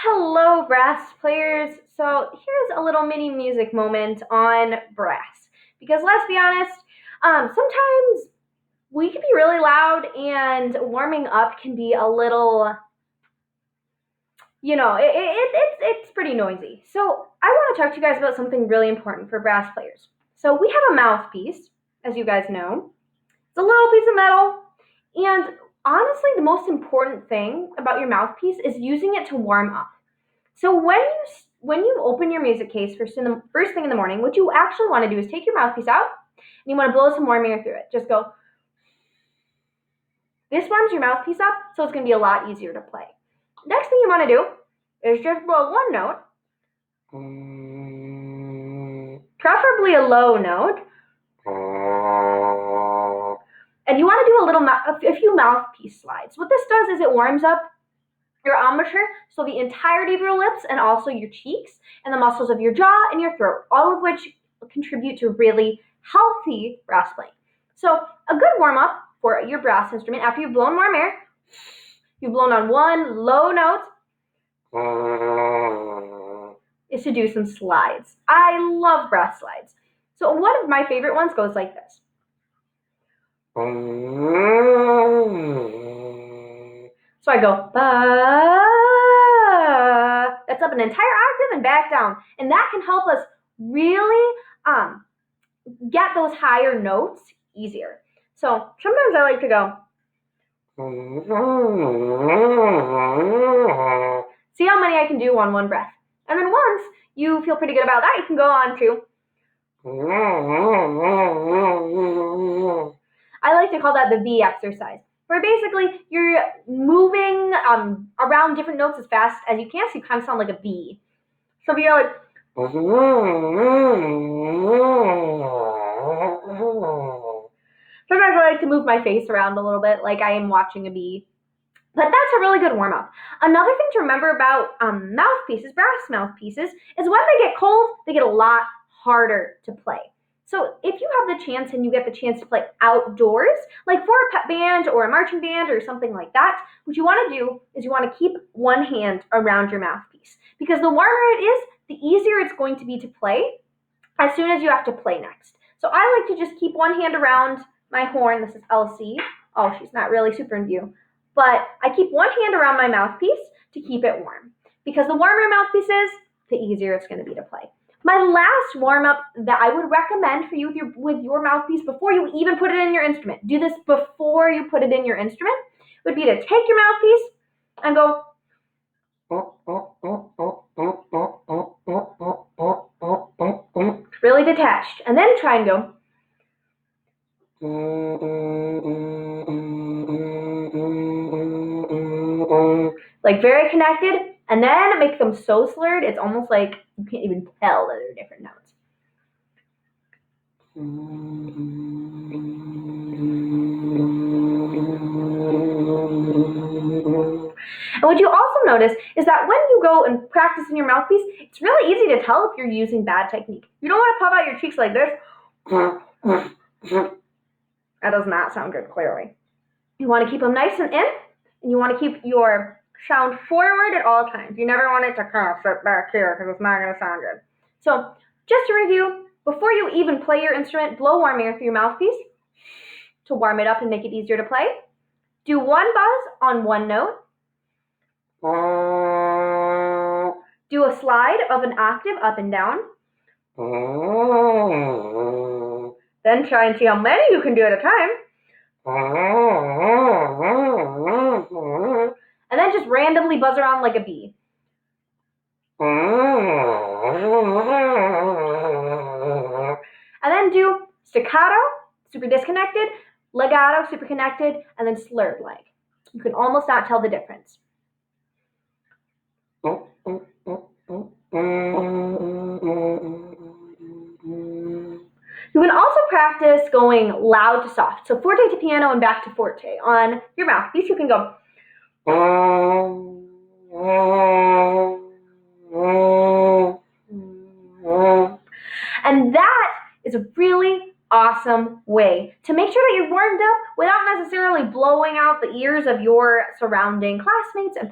Hello, brass players. So here's a little mini music moment on brass. Because let's be honest, sometimes we can be really loud and warming up can be a little, it's pretty noisy. So I want to talk to you guys about something really important for brass players. So we have a mouthpiece, as you guys know. It's a little piece of metal, and honestly, the most important thing about your mouthpiece is using it to warm up. So when you open your music case first thing in the morning, what you actually want to do is take your mouthpiece out and you want to blow some warm air through it. Just go. This warms your mouthpiece up, so it's going to be a lot easier to play. Next thing you want to do is just blow one note, preferably a low note, and you want to do a few mouthpiece slides. What this does is it warms up your embouchure, so the entirety of your lips and also your cheeks and the muscles of your jaw and your throat, all of which contribute to really healthy brass playing. So a good warm-up for your brass instrument, after you've blown warm air, you've blown on one low note, is to do some slides. I love brass slides. So one of my favorite ones goes like this. So I go, ba. That's up an entire octave and back down. And that can help us really get those higher notes easier. So sometimes I like to go. See how many I can do on one breath. And then once you feel pretty good about that, you can go on to. I like to call that the V exercise, where basically you're moving around different notes as fast as you can, so you kind of sound like a V. So you're like, sometimes I like to move my face around a little bit, like I am watching a bee. But that's a really good warm-up. Another thing to remember about mouthpieces, brass mouthpieces, is when they get cold, they get a lot harder to play. So if you have the chance and you get the chance to play outdoors, like for a pep band or a marching band or something like that, what you want to do is you want to keep one hand around your mouthpiece. Because the warmer it is, the easier it's going to be to play as soon as you have to play next. So I like to just keep one hand around my horn. This is Elsie. Oh, she's not really super in view. But I keep one hand around my mouthpiece to keep it warm. Because the warmer your mouthpiece is, the easier it's going to be to play. My last warm-up that I would recommend for you with your mouthpiece before you even put it in your instrument, do this before you put it in your instrument, would be to take your mouthpiece and go really detached, and then try and go like very connected, and then make them so slurred it's almost like you can't even tell that they're different notes. And what you also notice is that when you go and practice in your mouthpiece, it's really easy to tell if you're using bad technique. You don't want to puff out your cheeks like this. That does not sound good, clearly. You want to keep them nice and in, and you want to keep your sound forward at all times. You never want it to kind of sit back here because it's not going to sound good. So just to review, before you even play your instrument, blow warm air through your mouthpiece to warm it up and make it easier to play. Do one buzz on one note. Do a slide of an octave up and down. Then try and see how many you can do at a time. And then just randomly buzz around like a bee. And then do staccato, super disconnected, legato, super connected, and then slurred like. You can almost not tell the difference. You can also practice going loud to soft. So forte to piano and back to forte. On your mouthpiece, you can go. And that is a really awesome way to make sure that you've warmed up without necessarily blowing out the ears of your surrounding classmates and